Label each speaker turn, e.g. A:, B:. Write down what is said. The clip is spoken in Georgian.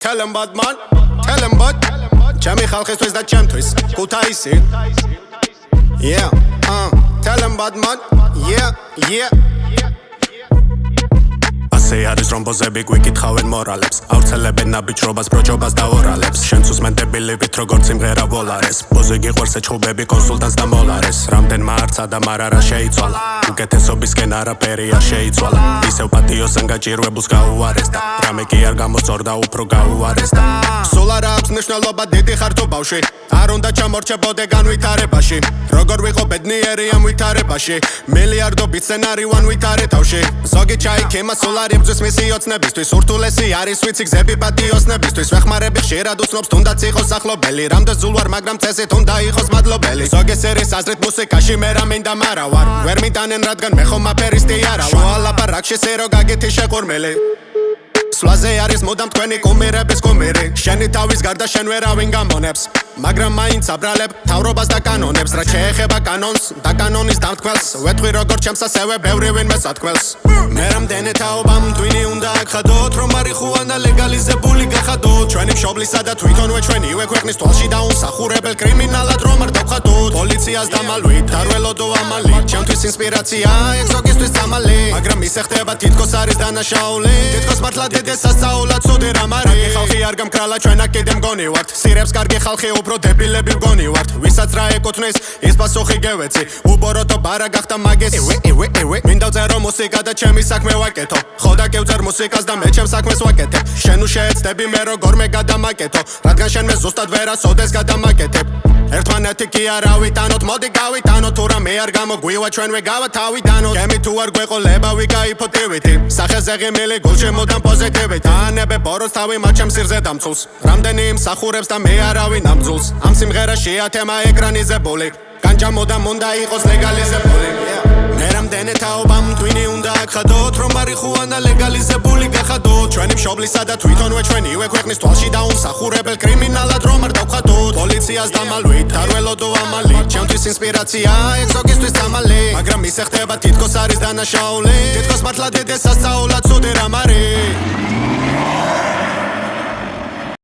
A: Tell him bad man, tell him bad. Chami khalqistvis da chamtvis Kutaisi. Yeah, tell him bad man. Yeah. Ასე არის რომ ბოზები გვიკითხავენ მორალებს ავრცელებენ ნაბიჯრობას პროჯობას და ორალებს შენც უსმენდებელი ვით როგორც სიმღერა ვოლარეს ბოზი გიყვარს ეჩხუბები კონსულტანტს და მოლარეს რამდენმა არცა და მარ არა შეიცვალა უკეთესობისკენ არაფერი არ შეიცვალა ისევ პატიოს ანგაჭირებულს გაუარეს და რამე კი არ გამოწორდა უფრო გაუარეს და სულ არ აქვს მნიშვნელობა დიდი ხარ თუ ბავშვი არ უნდა ჩამორჩებოდე განვითარებაში როგორ ვიყო ბედნიერი ამ ვითარებაში მილიარდობით სცენარი ვან ვითარე თავში ზოგი ჩაიქემა სულ არ იბძვის მისი ოცნებისთვის ურთულესი არის ვიცი გზები პატიოსნებისთვის ვეხმარები ხშირად უსნობს თუნდაც იყოს ახლობელი რამდენ ზულ ვარ მაგრამ წესით უნდა იყოს მადლობელი ზოგი სერის აზრით მუსიკაში მე რა მინდა მარა ვარ ვერ მიტანენ რადგან მე ხომ აფერისტი არა ვარ შუა ლაპარაკში სერო გაგეთი შეყურმელი სვლაზე არის მუდამ თქვენი კუმირების კუმირი შენი თავის გარდა შენ ვერავინ გამონებს მაგრამ მაინც აბრალებ თავრობას და კანონებს რაც შეეხება კანონს და კანონის დამთქმელს ვეთქვი როგორც ჩემს ასევე ბევრი ვინმე სათქმელს მე რამდენი თაობამ twini უნდა აგხადოთ რომ მარიხუანა ლეგალიზებული გახადოთ ჩვენი მშობლისა და თვითონვე ჩვენივე ქვეყნის თვალში დაუმსახურებელ კრიმინალად რომ არ დავხატოთ პოლიციას დამალვით არ ველოდო ამალი ჩემთვის ინსპირაცია ეგზოგისთვის წამალი მაგრამ ისე ხდება თითქოს არის დანაშაული თითქოს მართლა სასწაულად ცოდე რამ არის ხალხი არ გამკრალა ჩვენა კიდე მგონი ვართ სირებს კარგი ხალხი უფრო დებილები მგონი ვართ ვისაც რა ეკუთვნის ის პასუხი გევეცი უბოროტო ბარა გახდა მაგის მინდა ვწერო მუსიკა და ჩემი საქმე ვაკეთო ხო და გევწერ მუსიკას და მე ჩემს საქმეს ვაკეთებ შენ უშეცდები მე როგორმე გადამაკეთო რადგან შენ მე ზუსტად ვერასოდეს გადამაკეთებ ერთმანეთი კი არა ვიტანოთ მოდი გავიტანოთ თუ რამე არ გამოგვივა ჩვენ ვეგავათავიდანოთ გემი თუ არ გვეყოლება ვიკაიფო ტივითი სახეზე ღიმილი გულში მუდამ პოზიტივით ანებე ბოროს თავი მათ ჩემს სირზე დამცულს რამდენი იმსახურებს და მე არავინ ამძულს ამ სიმღერაშია თემა ეკრანიზებული განჯა მოდამ უნდა იყოს ლეგალიზებული მე რამდენი თაობამ twini უნდა აგხადოთ რომ მარიხუანა ლეგალიზებული გახადოთ ჩვენი მშობლისა და თვითონვე ჩვენივე ქვეყნის თვალში დაუმსახურებელ კრიმინალად რომ არ დავხატოთ პოლიციას დამალვით არ ველოდო ამალი ჩემთვის ინსპირაცია ეგზოგისთვის წამალი მაგრამ ისე ხდება თითქოს არის დანაშაული თითქოს მართლა დიდი სასწაულად ცუდე რამ არის